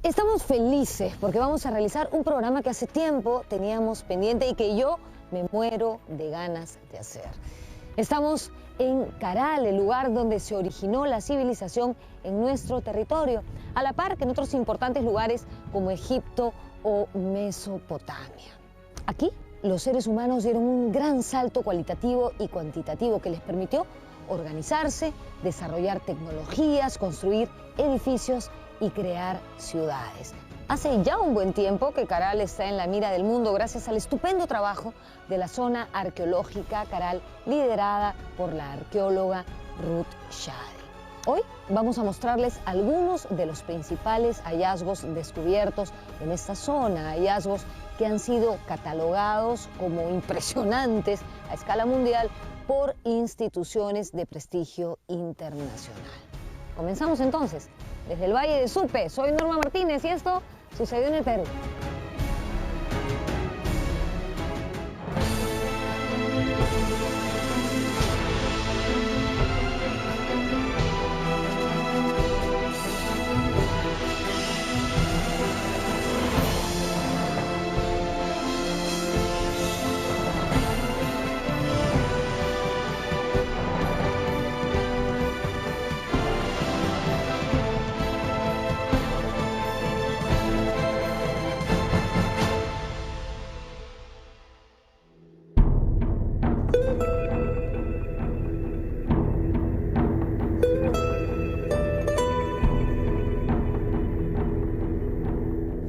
Estamos felices porque vamos a realizar un programa que hace tiempo teníamos pendiente y que yo me muero de ganas de hacer. Estamos en Caral, el lugar donde se originó la civilización en nuestro territorio, a la par que en otros importantes lugares como Egipto o Mesopotamia. Aquí los seres humanos dieron un gran salto cualitativo y cuantitativo que les permitió organizarse, desarrollar tecnologías, construir edificios y crear ciudades. Hace ya un buen tiempo que Caral está en la mira del mundo gracias al estupendo trabajo de la zona arqueológica Caral, liderada por la arqueóloga Ruth Shadi. Hoy vamos a mostrarles algunos de los principales hallazgos descubiertos en esta zona, hallazgos que han sido catalogados como impresionantes a escala mundial por instituciones de prestigio internacional. Comenzamos entonces. Desde el Valle de Supe, soy Norma Martínez y esto sucedió en el Perú.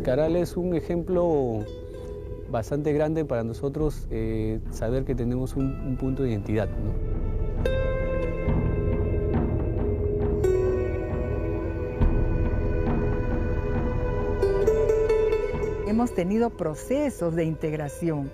Caral es un ejemplo bastante grande para nosotros, saber que tenemos un punto de identidad, ¿no? Hemos tenido procesos de integración.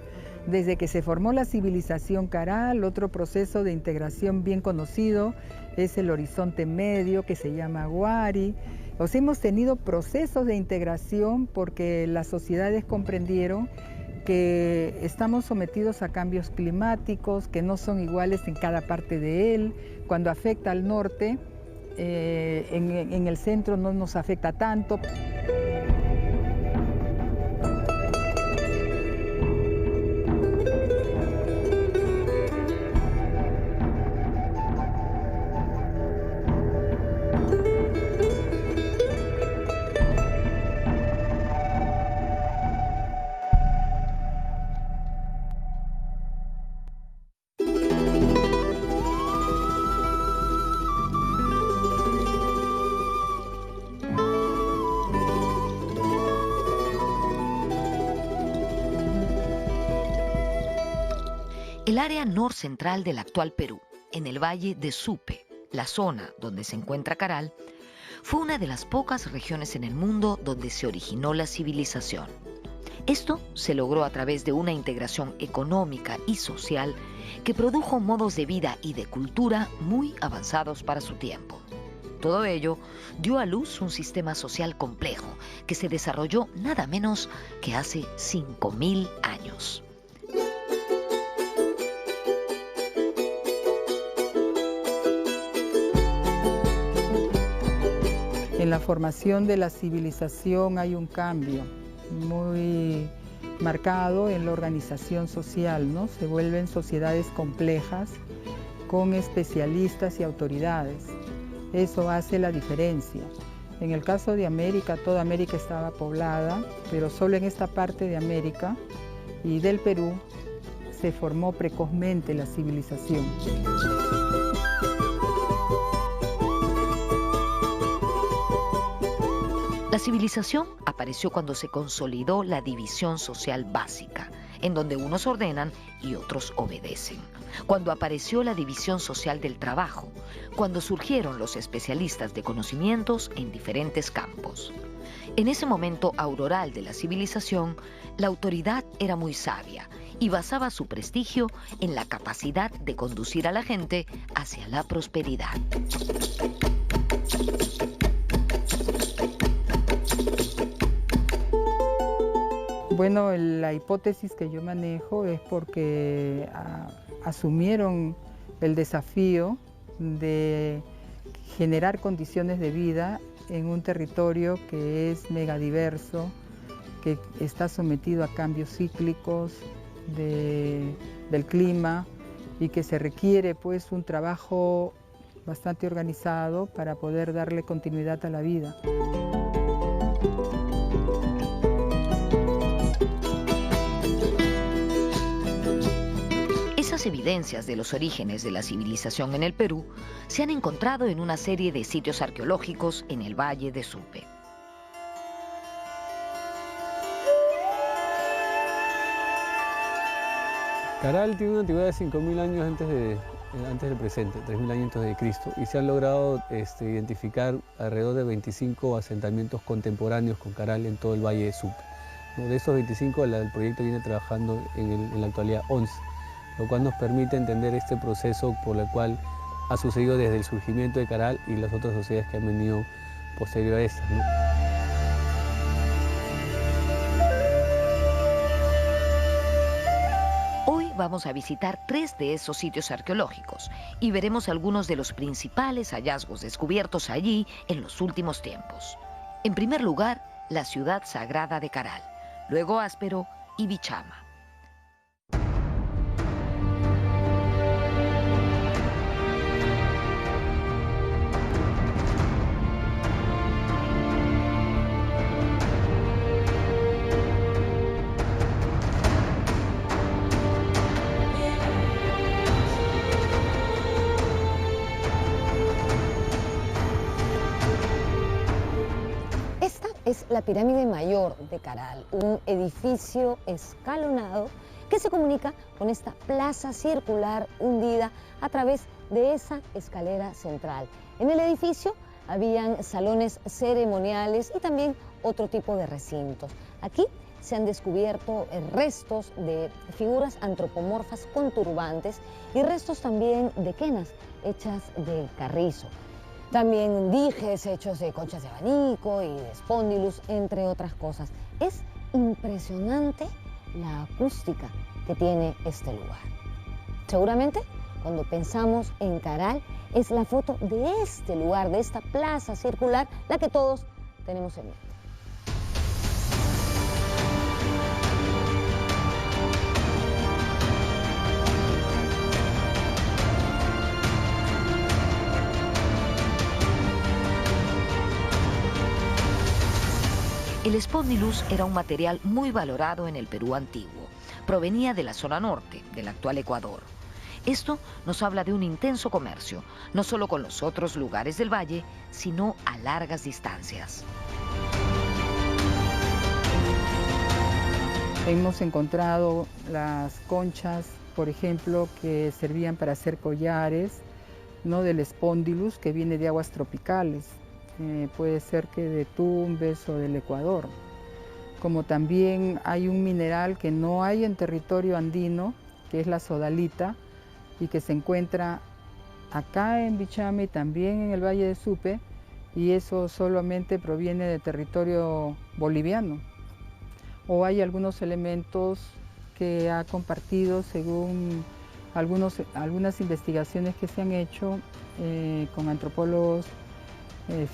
Desde que se formó la civilización Caral, otro proceso de integración bien conocido es el Horizonte Medio, que se llama Huari. Hemos tenido procesos de integración porque las sociedades comprendieron que estamos sometidos a cambios climáticos que no son iguales en cada parte de él. Cuando afecta al norte, en el centro no nos afecta tanto. El área norcentral del actual Perú, en el Valle de Supe, la zona donde se encuentra Caral, fue una de las pocas regiones en el mundo donde se originó la civilización. Esto se logró a través de una integración económica y social que produjo modos de vida y de cultura muy avanzados para su tiempo. Todo ello dio a luz un sistema social complejo que se desarrolló nada menos que hace 5.000 años. En la formación de la civilización hay un cambio muy marcado en la organización social, ¿no? Se vuelven sociedades complejas con especialistas y autoridades. Eso hace la diferencia. En el caso de América, toda América estaba poblada, pero solo en esta parte de América y del Perú se formó precozmente la civilización. La civilización apareció cuando se consolidó la división social básica, en donde unos ordenan y otros obedecen. Cuando apareció la división social del trabajo, cuando surgieron los especialistas de conocimientos en diferentes campos. En ese momento auroral de la civilización, la autoridad era muy sabia y basaba su prestigio en la capacidad de conducir a la gente hacia la prosperidad. Bueno, la hipótesis que yo manejo es porque asumieron el desafío de generar condiciones de vida en un territorio que es megadiverso, que está sometido a cambios cíclicos del clima y que se requiere pues un trabajo bastante organizado para poder darle continuidad a la vida. Esas evidencias de los orígenes de la civilización en el Perú se han encontrado en una serie de sitios arqueológicos en el Valle de Supe. Caral tiene una antigüedad de 5.000 años antes del presente, 3.000 años antes de Cristo, y se han logrado identificar alrededor de 25 asentamientos contemporáneos con Caral en todo el Valle de Supe. De esos 25, el proyecto viene trabajando en la actualidad 11, lo cual nos permite entender este proceso por el cual ha sucedido desde el surgimiento de Caral y las otras sociedades que han venido posterior a estas, ¿no? Vamos a visitar 3 de esos sitios arqueológicos y veremos algunos de los principales hallazgos descubiertos allí en los últimos tiempos. En primer lugar, la ciudad sagrada de Caral, luego Áspero y Bichama. Es la pirámide mayor de Caral, un edificio escalonado que se comunica con esta plaza circular hundida a través de esa escalera central. En el edificio habían salones ceremoniales y también otro tipo de recintos. Aquí se han descubierto restos de figuras antropomorfas con turbantes y restos también de quenas hechas de carrizo. También dijes hechos de conchas de abanico y de espóndilus, entre otras cosas. Es impresionante la acústica que tiene este lugar. Seguramente, cuando pensamos en Caral, es la foto de este lugar, de esta plaza circular, la que todos tenemos en mente. El espóndilus era un material muy valorado en el Perú antiguo. Provenía de la zona norte, del actual Ecuador. Esto nos habla de un intenso comercio, no solo con los otros lugares del valle, sino a largas distancias. Hemos encontrado las conchas, por ejemplo, que servían para hacer collares, ¿no?, del espóndilus, que viene de aguas tropicales. Puede ser que de Tumbes o del Ecuador. Como también hay un mineral que no hay en territorio andino, que es la sodalita, y que se encuentra acá en Bichama y también en el Valle de Supe, y eso solamente proviene de territorio boliviano. O hay algunos elementos que ha compartido, según algunas investigaciones que se han hecho con antropólogos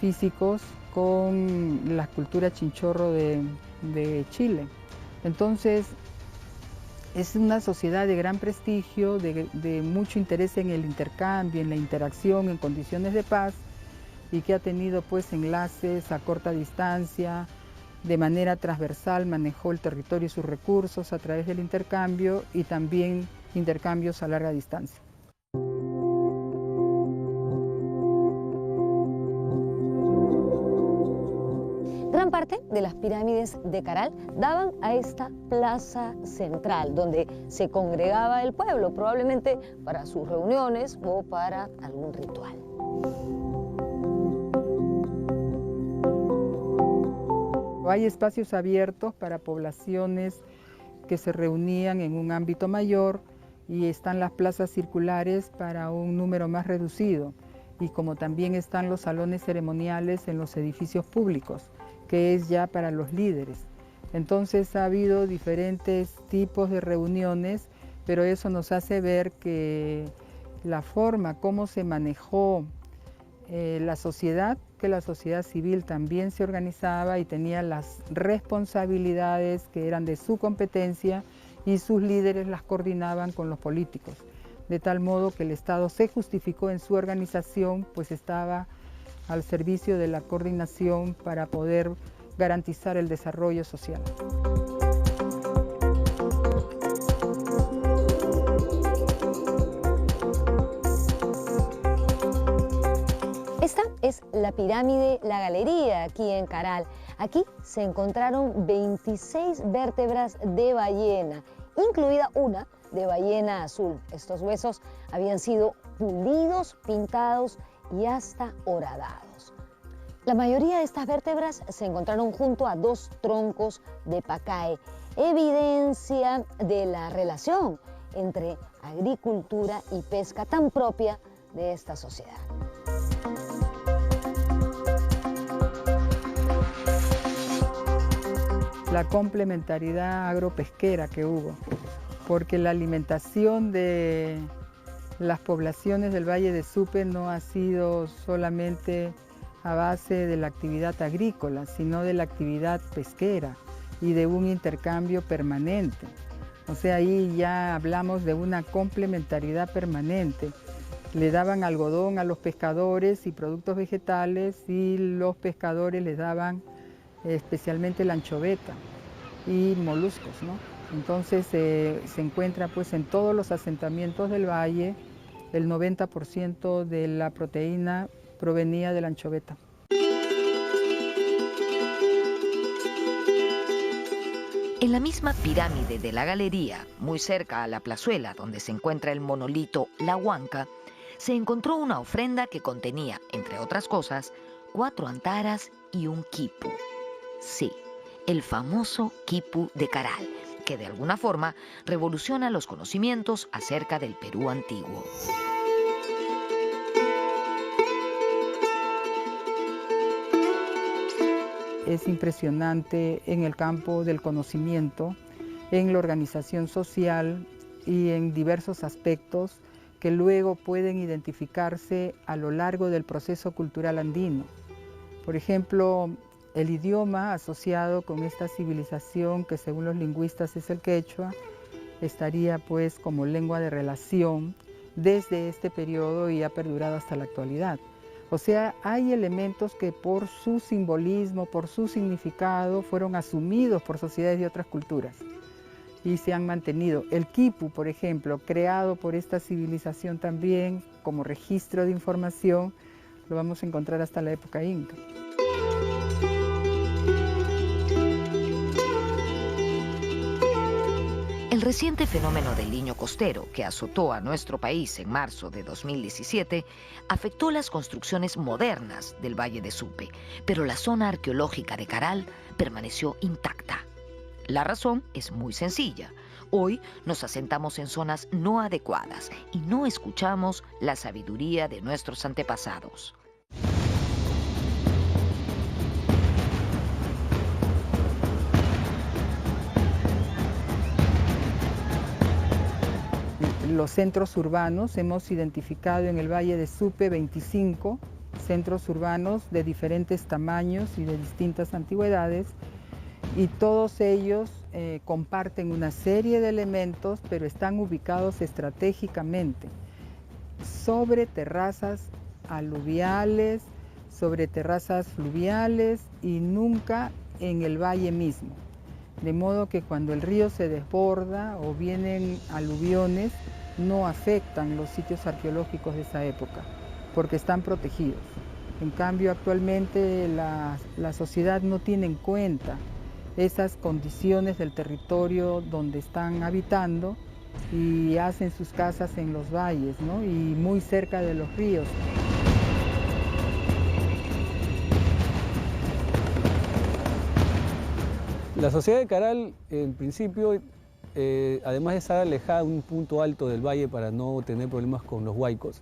físicos, con la cultura chinchorro de Chile. Entonces, es una sociedad de gran prestigio, de mucho interés en el intercambio, en la interacción, en condiciones de paz, y que ha tenido pues enlaces a corta distancia, de manera transversal manejó el territorio y sus recursos a través del intercambio y también intercambios a larga distancia. Gran parte parte de las pirámides de Caral daban a esta plaza central, donde se congregaba el pueblo, probablemente para sus reuniones o para algún ritual. Hay espacios abiertos para poblaciones que se reunían en un ámbito mayor y están las plazas circulares para un número más reducido, y como también están los salones ceremoniales en los edificios públicos, que es ya para los líderes. Entonces ha habido diferentes tipos de reuniones, pero eso nos hace ver que la forma como se manejó la sociedad, que la sociedad civil también se organizaba y tenía las responsabilidades que eran de su competencia y sus líderes las coordinaban con los políticos, de tal modo que el Estado se justificó en su organización, pues estaba al servicio de la coordinación para poder garantizar el desarrollo social. Esta es la pirámide La Galería, aquí en Caral. Aquí se encontraron 26 vértebras de ballena, incluida una de ballena azul. Estos huesos habían sido pulidos, pintados y hasta horadados. La mayoría de estas vértebras se encontraron junto a 2 troncos de pacae, evidencia de la relación entre agricultura y pesca tan propia de esta sociedad. La complementariedad agropesquera que hubo, porque la alimentación de las poblaciones del Valle de Supe no ha sido solamente a base de la actividad agrícola, sino de la actividad pesquera y de un intercambio permanente. O sea, ahí ya hablamos de una complementariedad permanente. Le daban algodón a los pescadores y productos vegetales, y los pescadores les daban especialmente la anchoveta y moluscos, ¿no? Entonces se encuentra pues en todos los asentamientos del valle, el 90% de la proteína provenía de la anchoveta. En la misma pirámide de la Galería, muy cerca a la plazuela donde se encuentra el monolito La Huanca, se encontró una ofrenda que contenía, entre otras cosas, 4 antaras y un quipu. Sí, el famoso quipu de Caral, que de alguna forma revoluciona los conocimientos acerca del Perú antiguo. Es impresionante en el campo del conocimiento, en la organización social y en diversos aspectos que luego pueden identificarse a lo largo del proceso cultural andino. Por ejemplo, el idioma asociado con esta civilización, que según los lingüistas es el quechua, estaría pues como lengua de relación desde este periodo y ha perdurado hasta la actualidad. O sea, hay elementos que por su simbolismo, por su significado, fueron asumidos por sociedades de otras culturas y se han mantenido. El quipu, por ejemplo, creado por esta civilización también como registro de información, lo vamos a encontrar hasta la época inca. El reciente fenómeno del Niño costero, que azotó a nuestro país en marzo de 2017, afectó las construcciones modernas del Valle de Supe, pero la zona arqueológica de Caral permaneció intacta. La razón es muy sencilla. Hoy nos asentamos en zonas no adecuadas y no escuchamos la sabiduría de nuestros antepasados. Los centros urbanos, hemos identificado en el Valle de Supe 25 centros urbanos de diferentes tamaños y de distintas antigüedades, y todos ellos comparten una serie de elementos, pero están ubicados estratégicamente sobre terrazas aluviales, sobre terrazas fluviales y nunca en el valle mismo. De modo que cuando el río se desborda o vienen aluviones, no afectan los sitios arqueológicos de esa época, porque están protegidos. En cambio, actualmente la sociedad no tiene en cuenta esas condiciones del territorio donde están habitando y hacen sus casas en los valles, ¿no? Y muy cerca de los ríos. La sociedad de Caral, en principio, además de estar alejada de un punto alto del valle para no tener problemas con los huaicos,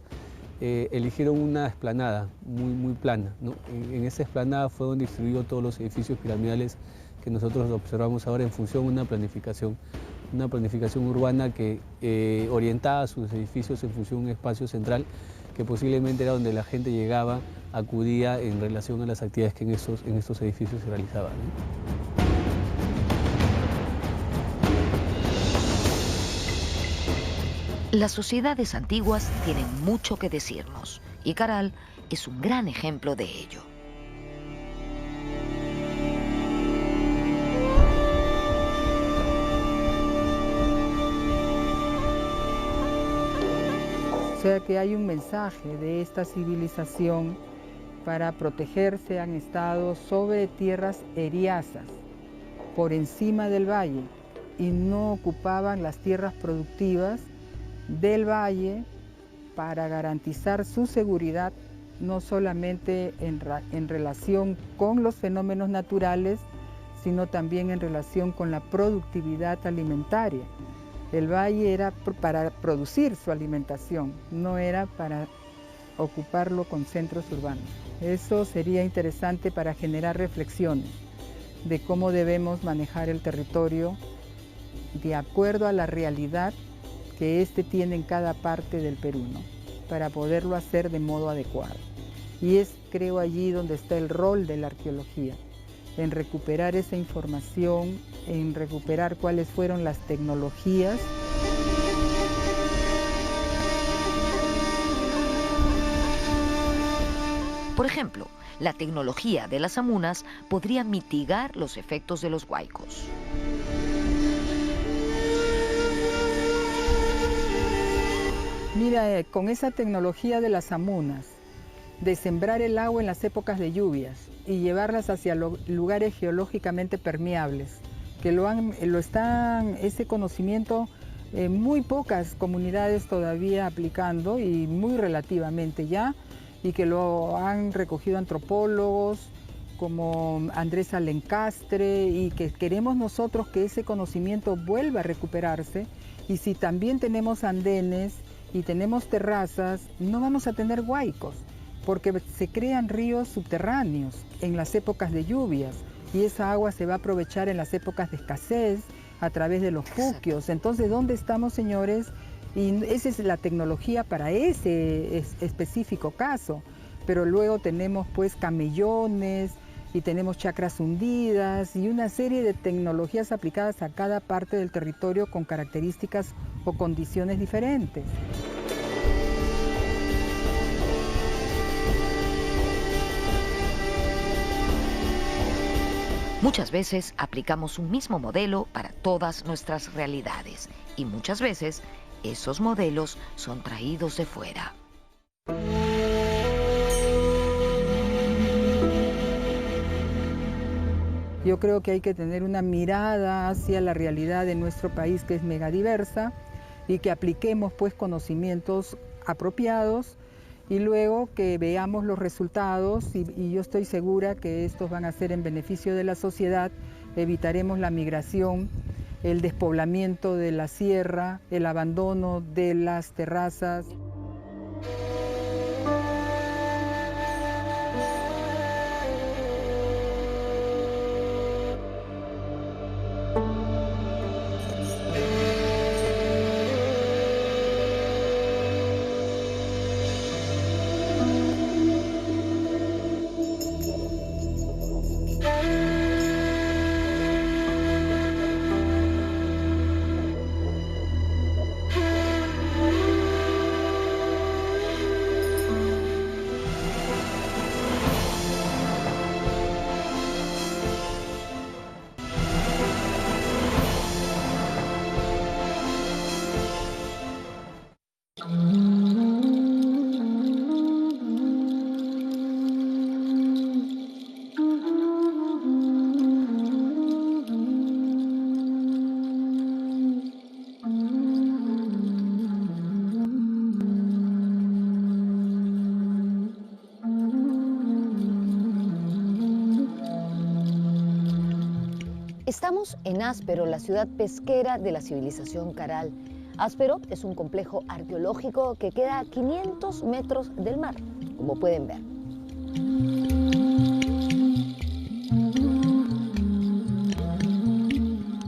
eligieron una explanada muy plana, ¿no? En esa explanada fueron distribuidos todos los edificios piramidales que nosotros observamos ahora en función de una planificación urbana que orientaba sus edificios en función de un espacio central que posiblemente era donde la gente llegaba, acudía en relación a las actividades que en estos edificios se realizaban, ¿no? Las sociedades antiguas tienen mucho que decirnos y Caral es un gran ejemplo de ello. O sea que hay un mensaje de esta civilización para protegerse. Han estado sobre tierras eriazas, por encima del valle, y no ocupaban las tierras productivas del valle para garantizar su seguridad, no solamente en relación con los fenómenos naturales, sino también en relación con la productividad alimentaria. El valle era para producir su alimentación, no era para ocuparlo con centros urbanos. Eso sería interesante para generar reflexiones de cómo debemos manejar el territorio de acuerdo a la realidad que éste tiene en cada parte del Perú, ¿no? Para poderlo hacer de modo adecuado. Y es, creo, allí donde está el rol de la arqueología, en recuperar esa información, en recuperar cuáles fueron las tecnologías. Por ejemplo, la tecnología de las amunas podría mitigar los efectos de los huaicos. Mira, con esa tecnología de las amunas, de sembrar el agua en las épocas de lluvias y llevarlas hacia lugares geológicamente permeables, que ese conocimiento muy pocas comunidades todavía aplicando y muy relativamente ya, y que lo han recogido antropólogos como Andrés Alencastre, y que queremos nosotros que ese conocimiento vuelva a recuperarse. Y si también tenemos andenes y tenemos terrazas, no vamos a tener huaicos, porque se crean ríos subterráneos en las épocas de lluvias y esa agua se va a aprovechar en las épocas de escasez a través de los puquios. Entonces, ¿dónde estamos, señores? Y esa es la tecnología para ese específico caso. Pero luego tenemos pues camellones y tenemos chacras hundidas y una serie de tecnologías aplicadas a cada parte del territorio con características o condiciones diferentes. Muchas veces aplicamos un mismo modelo para todas nuestras realidades y muchas veces esos modelos son traídos de fuera. Yo creo que hay que tener una mirada hacia la realidad de nuestro país, que es megadiversa, y que apliquemos pues conocimientos apropiados y luego que veamos los resultados y yo estoy segura que estos van a ser en beneficio de la sociedad. Evitaremos la migración, el despoblamiento de la sierra, el abandono de las terrazas. Estamos en Áspero, la ciudad pesquera de la civilización Caral. Áspero es un complejo arqueológico que queda a 500 metros del mar, como pueden ver.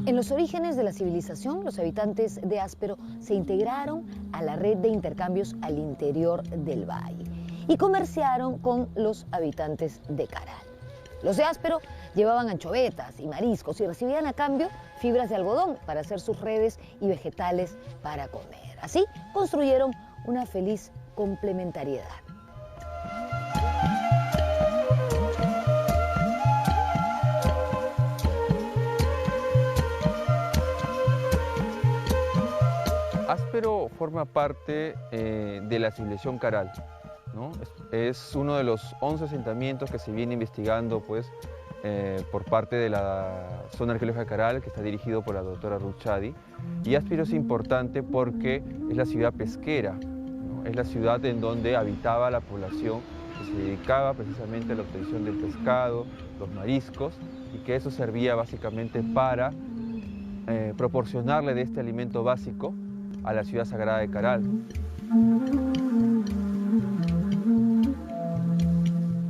En los orígenes de la civilización, los habitantes de Áspero se integraron a la red de intercambios al interior del valle y comerciaron con los habitantes de Caral. Los de Áspero llevaban anchovetas y mariscos y recibían a cambio fibras de algodón para hacer sus redes y vegetales para comer. Así construyeron una feliz complementariedad. Áspero forma parte de la civilización Caral, ¿no? Es uno de los 11 asentamientos que se viene investigando pues, por parte de la zona arqueológica Caral, que está dirigido por la doctora Ruth Chadi. Y Áspero es importante porque es la ciudad pesquera, ¿no? Es la ciudad en donde habitaba la población que se dedicaba precisamente a la obtención del pescado, los mariscos, y que eso servía básicamente para proporcionarle de este alimento básico a la ciudad sagrada de Caral.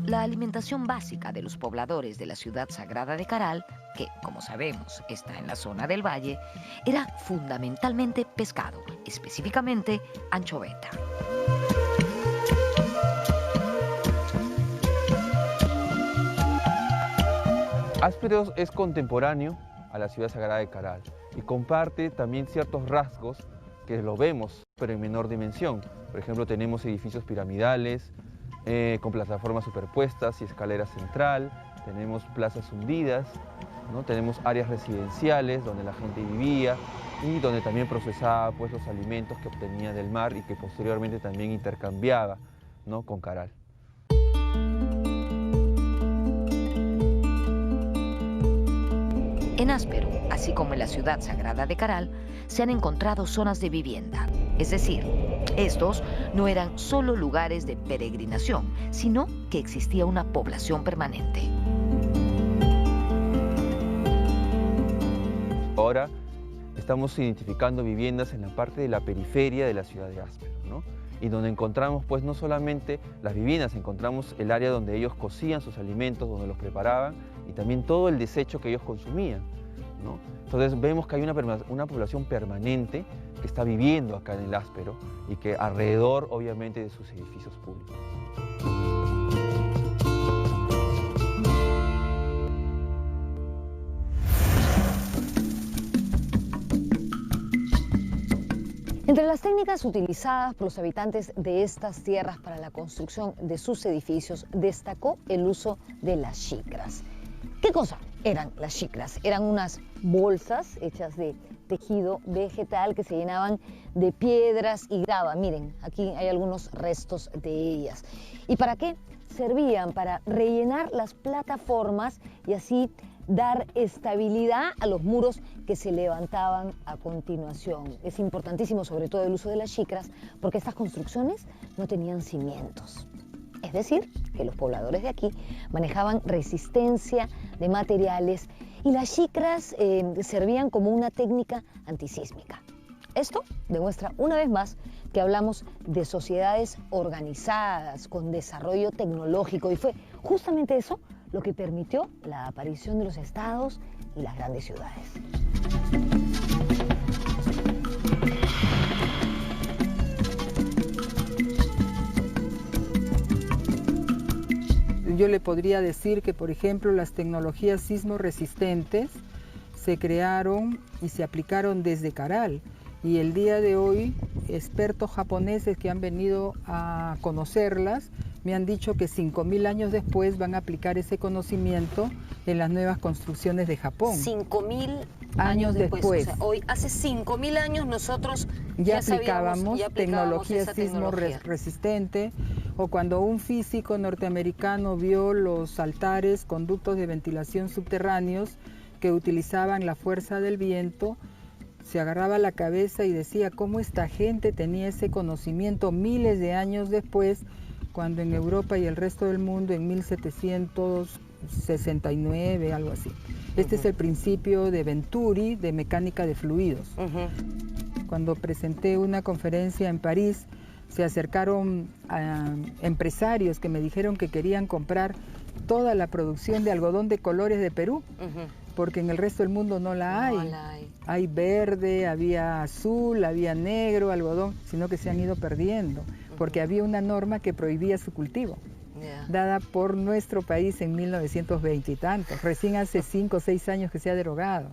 La alimentación básica de los pobladores de la ciudad sagrada de Caral, que, como sabemos, está en la zona del valle, era fundamentalmente pescado, específicamente anchoveta. Áspero es contemporáneo a la ciudad sagrada de Caral y comparte también ciertos rasgos que lo vemos, pero en menor dimensión. Por ejemplo, tenemos edificios piramidales, con plataformas superpuestas y escalera central, tenemos plazas hundidas, ¿no? Tenemos áreas residenciales donde la gente vivía y donde también procesaba pues, los alimentos que obtenía del mar y que posteriormente también intercambiaba, ¿no? con Caral. En Áspero, así como en la ciudad sagrada de Caral, se han encontrado zonas de vivienda. Es decir, estos no eran solo lugares de peregrinación, sino que existía una población permanente. Ahora estamos identificando viviendas en la parte de la periferia de la ciudad de Áspero, ¿no? Y donde encontramos pues no solamente las viviendas, encontramos el área donde ellos cocían sus alimentos, donde los preparaban y también todo el desecho que ellos consumían, ¿no? Entonces vemos que hay una población permanente que está viviendo acá en el Áspero y que alrededor obviamente de sus edificios públicos. Entre las técnicas utilizadas por los habitantes de estas tierras para la construcción de sus edificios destacó el uso de las xicras. ¿Qué cosa eran las xicras? Eran unas bolsas hechas de tejido vegetal que se llenaban de piedras y grava. Miren, aquí hay algunos restos de ellas. ¿Y para qué? Servían para rellenar las plataformas y así dar estabilidad a los muros que se levantaban a continuación. Es importantísimo sobre todo el uso de las xicras porque estas construcciones no tenían cimientos. Es decir, que los pobladores de aquí manejaban resistencia de materiales y las xicras servían como una técnica antisísmica. Esto demuestra una vez más que hablamos de sociedades organizadas, con desarrollo tecnológico, y fue justamente eso lo que permitió la aparición de los estados y las grandes ciudades. Yo le podría decir que, por ejemplo, las tecnologías sismo resistentes se crearon y se aplicaron desde Caral. Y el día de hoy, expertos japoneses que han venido a conocerlas me han dicho que 5.000 años después van a aplicar ese conocimiento en las nuevas construcciones de Japón. 5.000 años después. O sea, hoy, hace 5.000 años nosotros ya aplicábamos tecnología sismo resistente, o cuando un físico norteamericano vio los altares, conductos de ventilación subterráneos que utilizaban la fuerza del viento, se agarraba la cabeza y decía cómo esta gente tenía ese conocimiento miles de años después, cuando en Europa y el resto del mundo en 1700 69, algo así. Este es el principio de Venturi, de mecánica de fluidos. Cuando presenté una conferencia en París, se acercaron a empresarios que me dijeron que querían comprar toda la producción de algodón de colores de Perú, porque en el resto del mundo no la hay. Hay verde, había azul, había negro, algodón, sino que se han ido perdiendo, porque había una norma que prohibía su cultivo, dada por nuestro país en 1920 y tantos. Recién hace 5 o 6 años que se ha derogado.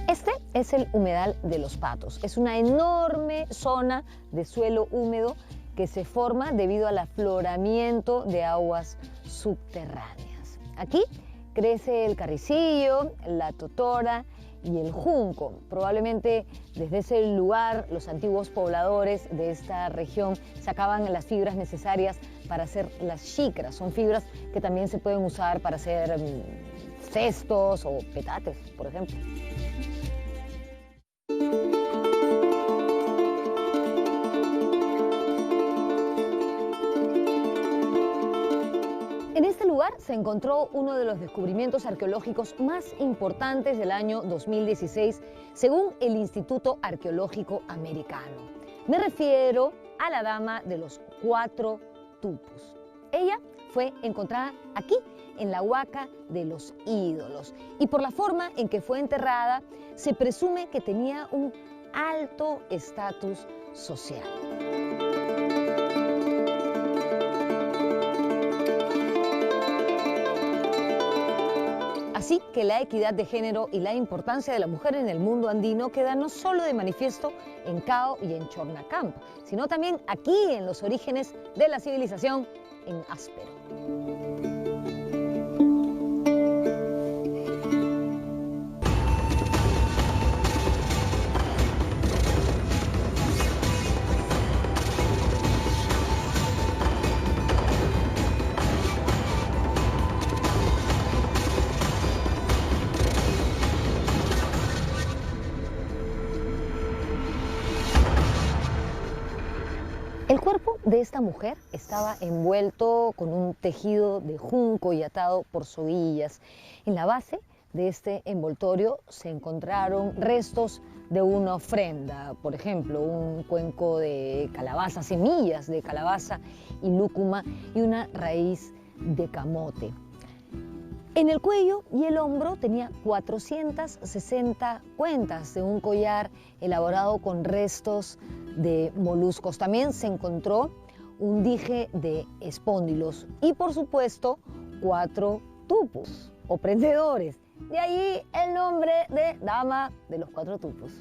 Este es el humedal de Los Patos. Es una enorme zona de suelo húmedo que se forma debido al afloramiento de aguas subterráneas. Aquí crece el carricillo, la totora y el junco. Probablemente desde ese lugar los antiguos pobladores de esta región sacaban las fibras necesarias para hacer las xícaras. Son fibras que también se pueden usar para hacer cestos o petates, por ejemplo. En este lugar se encontró uno de los descubrimientos arqueológicos más importantes del año 2016, según el Instituto Arqueológico Americano. Me refiero a la Dama de los 4 Tupos. Ella fue encontrada aquí, en la Huaca de los Ídolos, y por la forma en que fue enterrada, se presume que tenía un alto estatus social. Así que la equidad de género y la importancia de la mujer en el mundo andino queda no solo de manifiesto en Cao y en Chornacamp, sino también aquí en los orígenes de la civilización en Áspero. El cuerpo de esta mujer estaba envuelto con un tejido de junco y atado por soguillas. En la base de este envoltorio se encontraron restos de una ofrenda, por ejemplo, un cuenco de calabaza, semillas de calabaza y lúcuma y una raíz de camote. En el cuello y el hombro tenía 460 cuentas de un collar elaborado con restos de moluscos. También se encontró un dije de espóndilos y, por supuesto, 4 tupos o prendedores. De ahí el nombre de Dama de los 4 Tupos.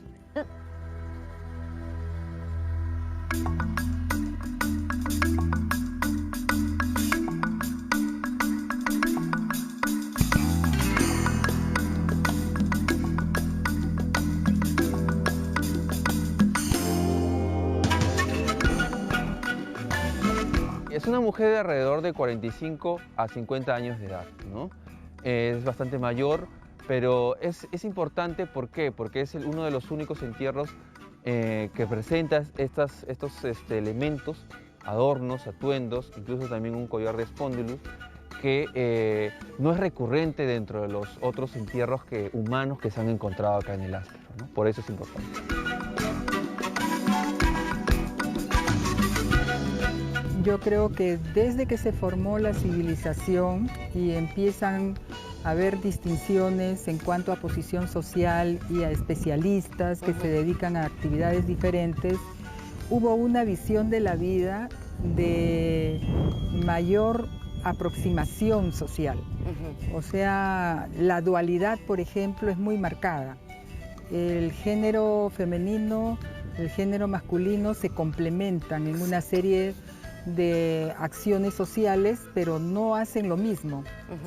Es una mujer de alrededor de 45 a 50 años de edad, ¿no? Es bastante mayor, pero es importante, ¿por qué? Porque es uno de los únicos entierros que presenta estos elementos, adornos, atuendos, incluso también un collar de espóndilus, que no es recurrente dentro de los otros entierros humanos que se han encontrado acá en el Áspero, ¿no? Por eso es importante. Yo creo que desde que se formó la civilización y empiezan a haber distinciones en cuanto a posición social y a especialistas que se dedican a actividades diferentes, hubo una visión de la vida de mayor aproximación social. O sea, la dualidad, por ejemplo, es muy marcada. El género femenino, el género masculino se complementan en una serie de acciones sociales, pero no hacen lo mismo.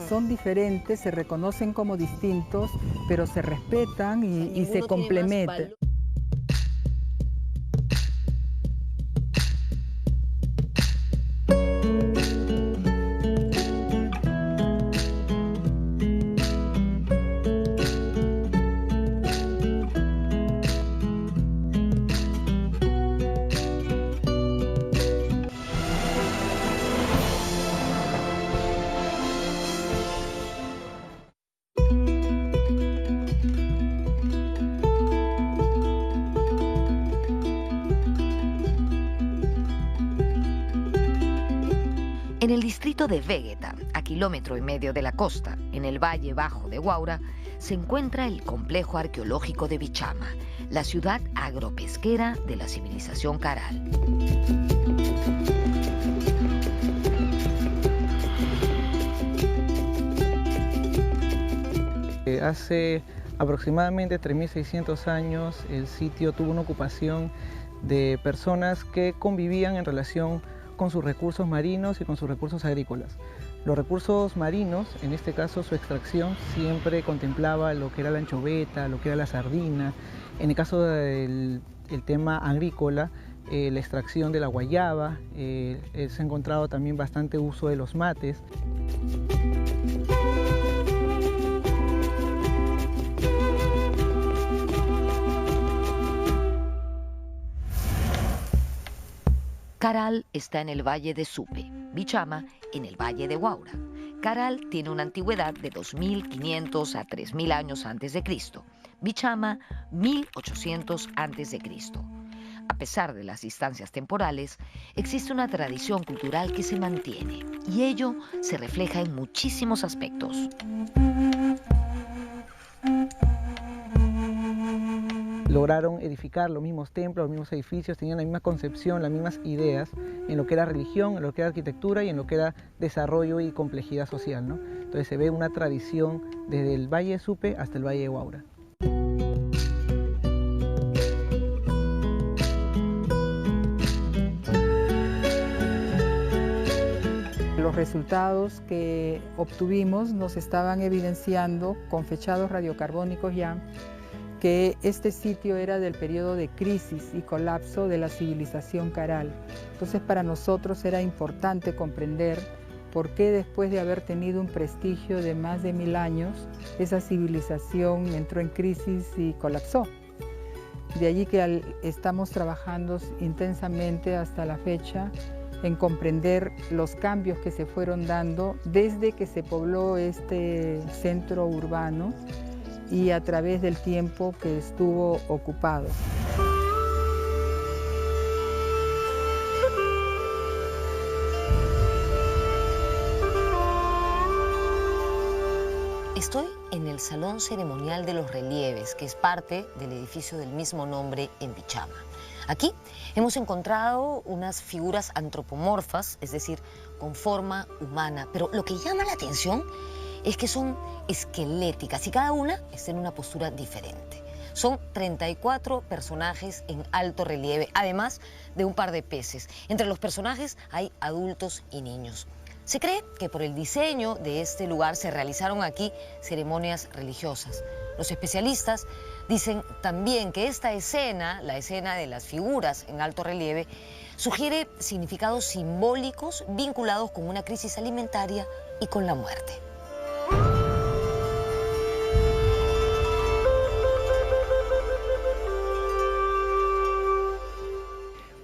Son diferentes, se reconocen como distintos, pero se respetan y se complementan. En el distrito de Vegeta, a 1,5 kilómetros de la costa, en el Valle Bajo de Huaura, se encuentra el complejo arqueológico de Bichama, la ciudad agropesquera de la civilización Caral. Hace aproximadamente 3.600 años el sitio tuvo una ocupación de personas que convivían en relación con sus recursos marinos y con sus recursos agrícolas. Los recursos marinos, en este caso su extracción, siempre contemplaba lo que era la anchoveta, lo que era la sardina. En el caso del tema agrícola, la extracción de la guayaba, se ha encontrado también bastante uso de los mates. Caral está en el valle de Supe, Bichama en el valle de Huaura. Caral tiene una antigüedad de 2.500 a 3.000 años antes de Cristo. Bichama, 1.800 antes de Cristo. A pesar de las distancias temporales, existe una tradición cultural que se mantiene y ello se refleja en muchísimos aspectos. Lograron edificar los mismos templos, los mismos edificios, tenían la misma concepción, las mismas ideas en lo que era religión, en lo que era arquitectura y en lo que era desarrollo y complejidad social, ¿no? Entonces se ve una tradición desde el Valle de Supe hasta el Valle de Huaura. Los resultados que obtuvimos nos estaban evidenciando con fechados radiocarbónicos ya que este sitio era del periodo de crisis y colapso de la civilización Caral. Entonces para nosotros era importante comprender por qué después de haber tenido un prestigio de más de 1000 años, esa civilización entró en crisis y colapsó. De allí que estamos trabajando intensamente hasta la fecha en comprender los cambios que se fueron dando desde que se pobló este centro urbano y a través del tiempo que estuvo ocupado. Estoy en el Salón Ceremonial de los Relieves, que es parte del edificio del mismo nombre en Bichama. Aquí hemos encontrado unas figuras antropomorfas, es decir, con forma humana, pero lo que llama la atención es que son esqueléticas y cada una está en una postura diferente. Son 34 personajes en alto relieve, además de un par de peces. Entre los personajes hay adultos y niños. Se cree que por el diseño de este lugar se realizaron aquí ceremonias religiosas. Los especialistas dicen también que esta escena, la escena de las figuras en alto relieve, sugiere significados simbólicos vinculados con una crisis alimentaria y con la muerte.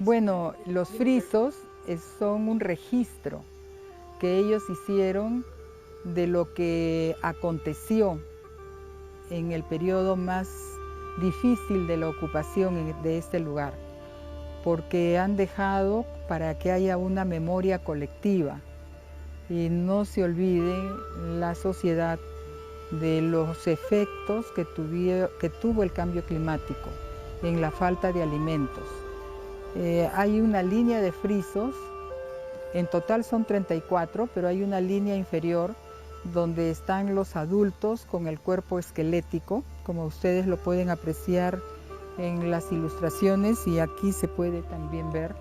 Bueno, los frisos son un registro que ellos hicieron de lo que aconteció en el periodo más difícil de la ocupación de este lugar, porque han dejado para que haya una memoria colectiva y no se olvide la sociedad de los efectos que tuvo el cambio climático en la falta de alimentos. Hay una línea de frisos, en total son 34, pero hay una línea inferior donde están los adultos con el cuerpo esquelético, como ustedes lo pueden apreciar en las ilustraciones y aquí se puede también ver.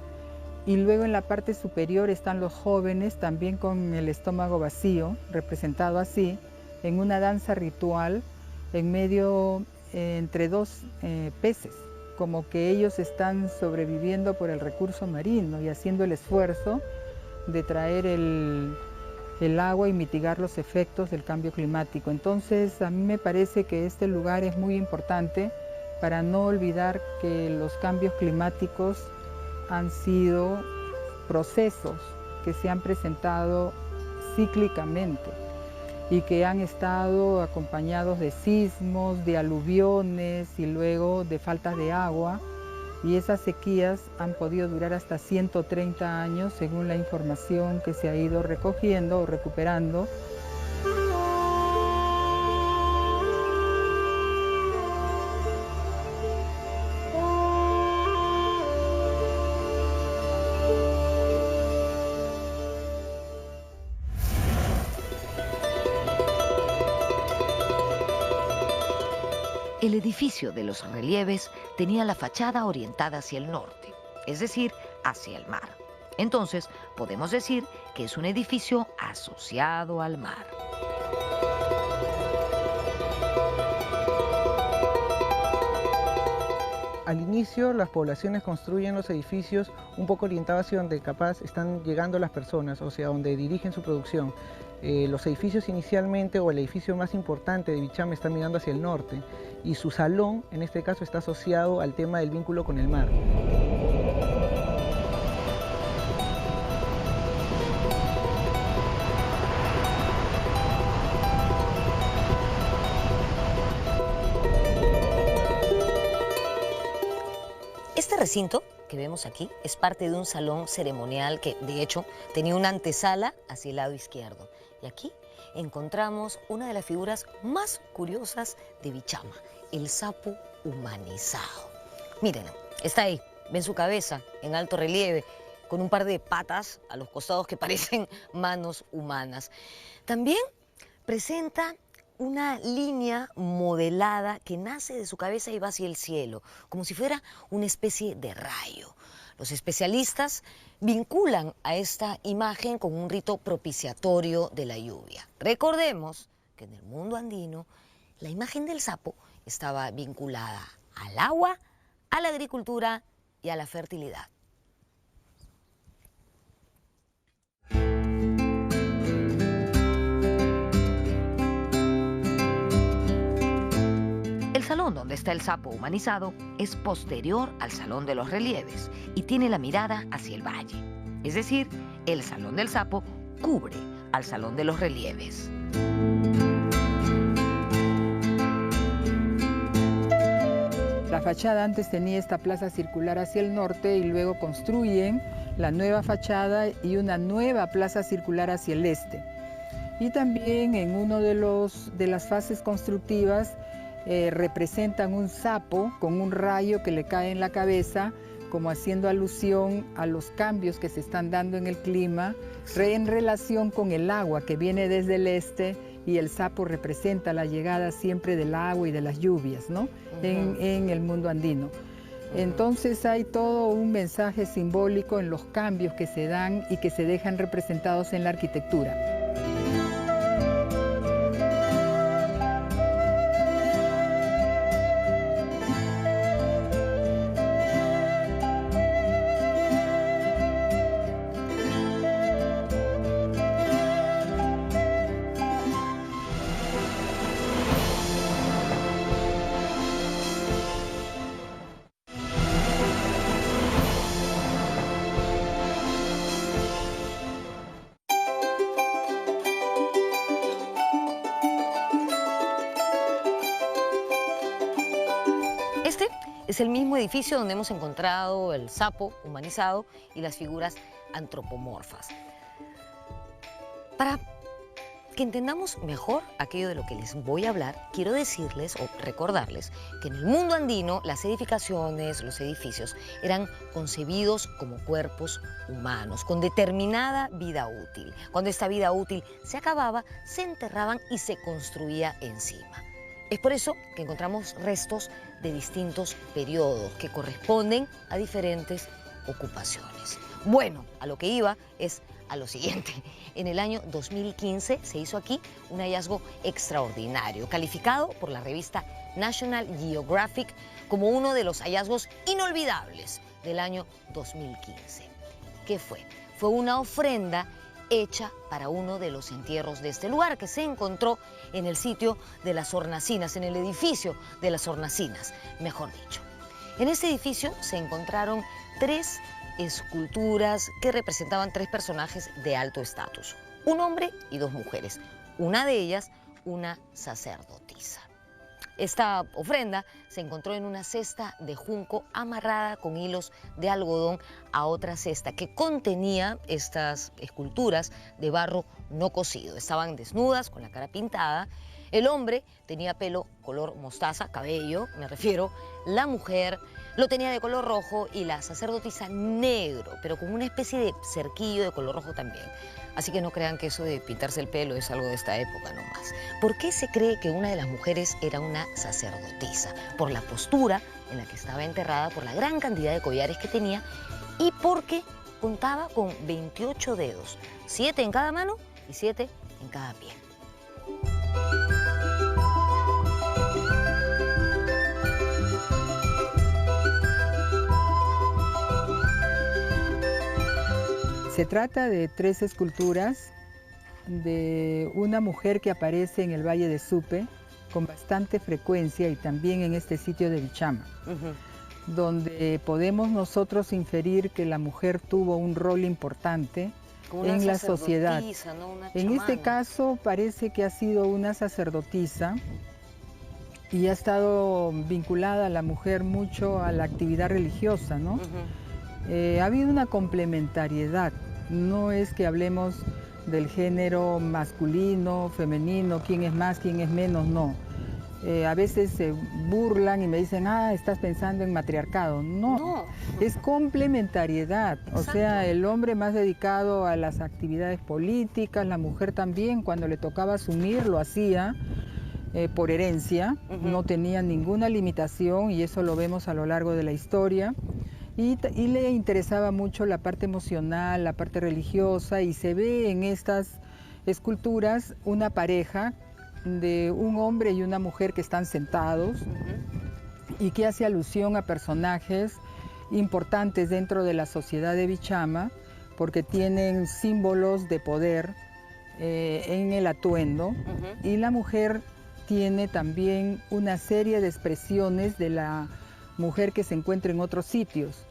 Y luego en la parte superior están los jóvenes también con el estómago vacío, representado así, en una danza ritual en medio entre dos peces, como que ellos están sobreviviendo por el recurso marino y haciendo el esfuerzo de traer el agua y mitigar los efectos del cambio climático. Entonces a mí me parece que este lugar es muy importante para no olvidar que los cambios climáticos han sido procesos que se han presentado cíclicamente y que han estado acompañados de sismos, de aluviones y luego de falta de agua y esas sequías han podido durar hasta 130 años según la información que se ha ido recogiendo o recuperando. El edificio de los relieves tenía la fachada orientada hacia el norte, es decir, hacia el mar. Entonces, podemos decir que es un edificio asociado al mar. Al inicio, las poblaciones construyen los edificios un poco orientados hacia donde capaz están llegando las personas, o sea, donde dirigen su producción. Los edificios inicialmente, o el edificio más importante de Bichama, está mirando hacia el norte, y su salón, en este caso, está asociado al tema del vínculo con el mar. Este recinto que vemos aquí es parte de un salón ceremonial que, de hecho, tenía una antesala hacia el lado izquierdo. Y aquí encontramos una de las figuras más curiosas de Bichama, el sapo humanizado. Mírenlo, está ahí, ven su cabeza en alto relieve, con un par de patas a los costados que parecen manos humanas. También presenta una línea modelada que nace de su cabeza y va hacia el cielo, como si fuera una especie de rayo. Los especialistas vinculan a esta imagen con un rito propiciatorio de la lluvia. Recordemos que en el mundo andino la imagen del sapo estaba vinculada al agua, a la agricultura y a la fertilidad. El salón donde está el sapo humanizado es posterior al salón de los relieves y tiene la mirada hacia el valle. Es decir, el salón del sapo cubre al salón de los relieves. La fachada antes tenía esta plaza circular hacia el norte y luego construyen la nueva fachada y una nueva plaza circular hacia el este. Y también en uno de las fases constructivas representan un sapo con un rayo que le cae en la cabeza, como haciendo alusión a los cambios que se están dando en el clima, en relación con el agua que viene desde el este, y el sapo representa la llegada siempre del agua y de las lluvias, ¿no? En el mundo andino. Entonces hay todo un mensaje simbólico en los cambios que se dan y que se dejan representados en la arquitectura. Este es el mismo edificio donde hemos encontrado el sapo humanizado y las figuras antropomorfas. Para que entendamos mejor aquello de lo que les voy a hablar, quiero decirles o recordarles que en el mundo andino las edificaciones, los edificios, eran concebidos como cuerpos humanos, con determinada vida útil. Cuando esta vida útil se acababa, se enterraban y se construía encima. Es por eso que encontramos restos de distintos periodos que corresponden a diferentes ocupaciones. Bueno, a lo que iba es a lo siguiente. En el año 2015 se hizo aquí un hallazgo extraordinario, calificado por la revista National Geographic como uno de los hallazgos inolvidables del año 2015. ¿Qué fue? Fue una ofrenda hecha para uno de los entierros de este lugar, que se encontró en el sitio de las hornacinas, en el edificio de las hornacinas, mejor dicho. En este edificio se encontraron 3 esculturas que representaban 3 personajes de alto estatus, un hombre y 2 mujeres, una de ellas una sacerdotisa. Esta ofrenda se encontró en una cesta de junco amarrada con hilos de algodón a otra cesta que contenía estas esculturas de barro no cocido. Estaban desnudas, con la cara pintada. El hombre tenía pelo color mostaza, cabello, me refiero. La mujer lo tenía de color rojo y la sacerdotisa negro, pero con una especie de cerquillo de color rojo también. Así que no crean que eso de pintarse el pelo es algo de esta época nomás. ¿Por qué se cree que una de las mujeres era una sacerdotisa? Por la postura en la que estaba enterrada, por la gran cantidad de collares que tenía y porque contaba con 28 dedos, 7 en cada mano y 7 en cada pie. Se trata de 3 esculturas de una mujer que aparece en el Valle de Supe con bastante frecuencia y también en este sitio de Vichama, donde podemos nosotros inferir que la mujer tuvo un rol importante en la sociedad. ¿No? En este caso parece que ha sido una sacerdotisa y ha estado vinculada a la mujer mucho a la actividad religiosa, ¿no? Ha habido una complementariedad. No es que hablemos del género masculino, femenino, quién es más, quién es menos, no. A veces se burlan y me dicen, estás pensando en matriarcado. No, es complementariedad. O sea, el hombre más dedicado a las actividades políticas, la mujer también, cuando le tocaba asumir, lo hacía por herencia, no tenía ninguna limitación y eso lo vemos a lo largo de la historia. Y le interesaba mucho la parte emocional, la parte religiosa, y se ve en estas esculturas una pareja de un hombre y una mujer que están sentados y que hace alusión a personajes importantes dentro de la sociedad de Vichama, porque tienen símbolos de poder en el atuendo, y la mujer tiene también una serie de expresiones de la mujer que se encuentra en otros sitios.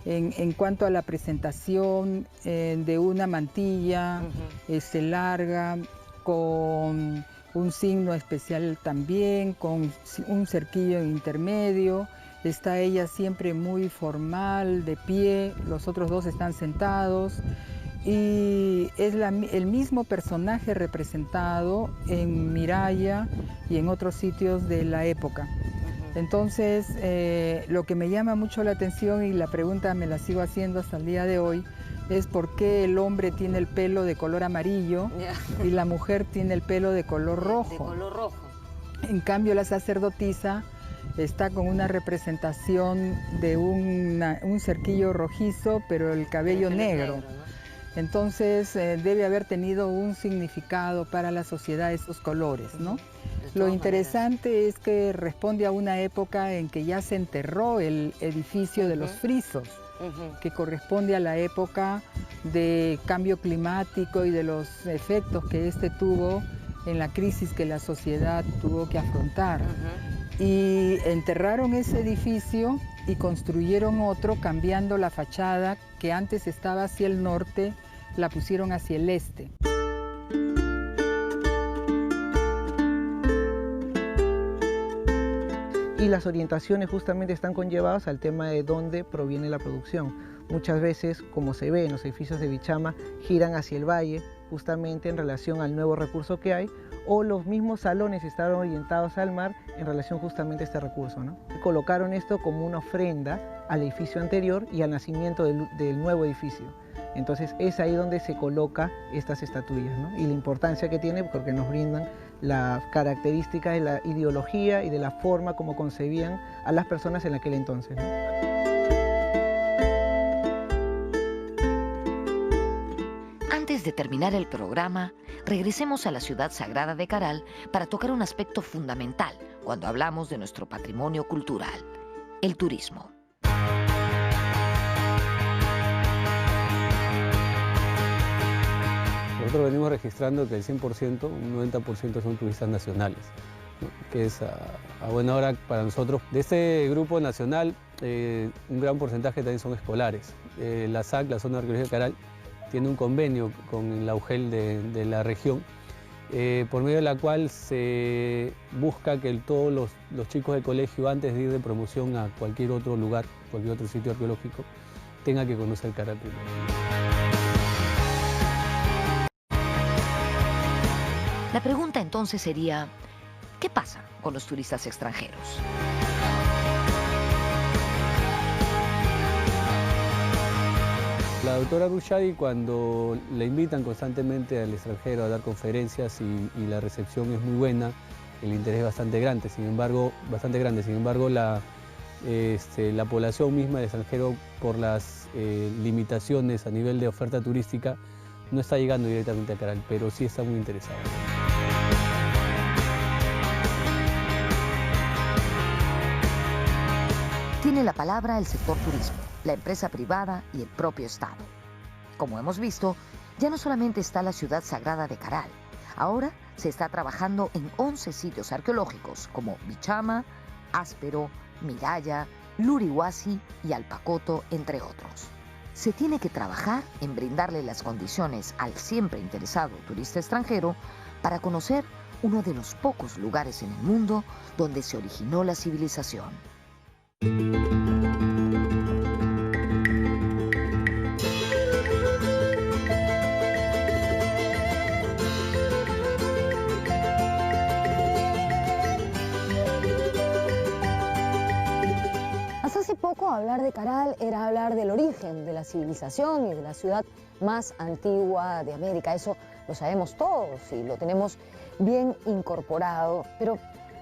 En cuanto a la presentación de una mantilla larga, con un signo especial también, con un cerquillo intermedio. Está ella siempre muy formal, de pie, los otros 2 están sentados. Y es el mismo personaje representado en Miraya y en otros sitios de la época. Entonces, lo que me llama mucho la atención, y la pregunta me la sigo haciendo hasta el día de hoy, es por qué el hombre tiene el pelo de color amarillo y la mujer tiene el pelo de color rojo. De color rojo. En cambio, la sacerdotisa está con una representación de un cerquillo rojizo, pero el cabello negro. ¿No? Entonces, debe haber tenido un significado para la sociedad esos colores, ¿no? Lo interesante es que responde a una época en que ya se enterró el edificio de los frisos, que corresponde a la época de cambio climático y de los efectos que este tuvo en la crisis que la sociedad tuvo que afrontar. Y enterraron ese edificio y construyeron otro, cambiando la fachada que antes estaba hacia el norte, la pusieron hacia el este. Y las orientaciones justamente están conllevadas al tema de dónde proviene la producción. Muchas veces, como se ve en los edificios de Vichama, giran hacia el valle, justamente en relación al nuevo recurso que hay, o los mismos salones están orientados al mar en relación justamente a este recurso, ¿no? Colocaron esto como una ofrenda al edificio anterior y al nacimiento del nuevo edificio. Entonces es ahí donde se coloca estas estatuillas, ¿no? Y la importancia que tiene porque nos brindan las características de la ideología y de la forma como concebían a las personas en aquel entonces, ¿no? Antes de terminar el programa, regresemos a la ciudad sagrada de Caral para tocar un aspecto fundamental cuando hablamos de nuestro patrimonio cultural, el turismo. Nosotros venimos registrando que el 100%, un 90% son turistas nacionales, ¿no? Que es a buena hora para nosotros. De este grupo nacional, un gran porcentaje también son escolares. La SAC, la Zona Arqueológica de Caral, tiene un convenio con la UGEL de la región por medio de la cual se busca que todos los chicos de colegio, antes de ir de promoción a cualquier otro lugar, cualquier otro sitio arqueológico, tenga que conocer Caral primero. La pregunta entonces sería, ¿qué pasa con los turistas extranjeros? La doctora Rushadi, cuando la invitan constantemente al extranjero a dar conferencias y la recepción es muy buena, el interés es bastante grande, sin embargo la población misma del extranjero, por las limitaciones a nivel de oferta turística, no está llegando directamente a Caral, pero sí está muy interesada. Tiene la palabra el sector turismo, la empresa privada y el propio Estado. Como hemos visto, ya no solamente está la ciudad sagrada de Caral, ahora se está trabajando en 11 sitios arqueológicos como Bichama, Áspero, Miraya, Lurihuasi y Alpacoto, entre otros. Se tiene que trabajar en brindarle las condiciones al siempre interesado turista extranjero para conocer uno de los pocos lugares en el mundo donde se originó la civilización. Hasta hace poco hablar de Caral era hablar del origen de la civilización y de la ciudad más antigua de América. Eso lo sabemos todos y lo tenemos bien incorporado. Pero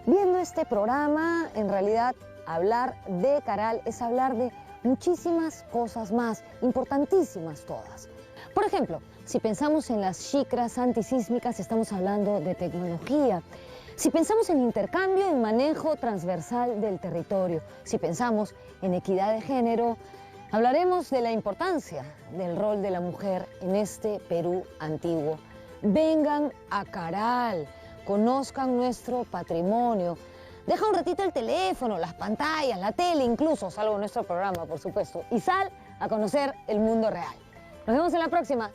viendo este programa, en realidad hablar de Caral es hablar de muchísimas cosas más, importantísimas todas. Por ejemplo, si pensamos en las xicras antisísmicas, estamos hablando de tecnología. Si pensamos en intercambio y manejo transversal del territorio, si pensamos en equidad de género, hablaremos de la importancia del rol de la mujer en este Perú antiguo. Vengan a Caral, conozcan nuestro patrimonio. Deja un ratito el teléfono, las pantallas, la tele, incluso, salvo nuestro programa, por supuesto, y sal a conocer el mundo real. Nos vemos en la próxima.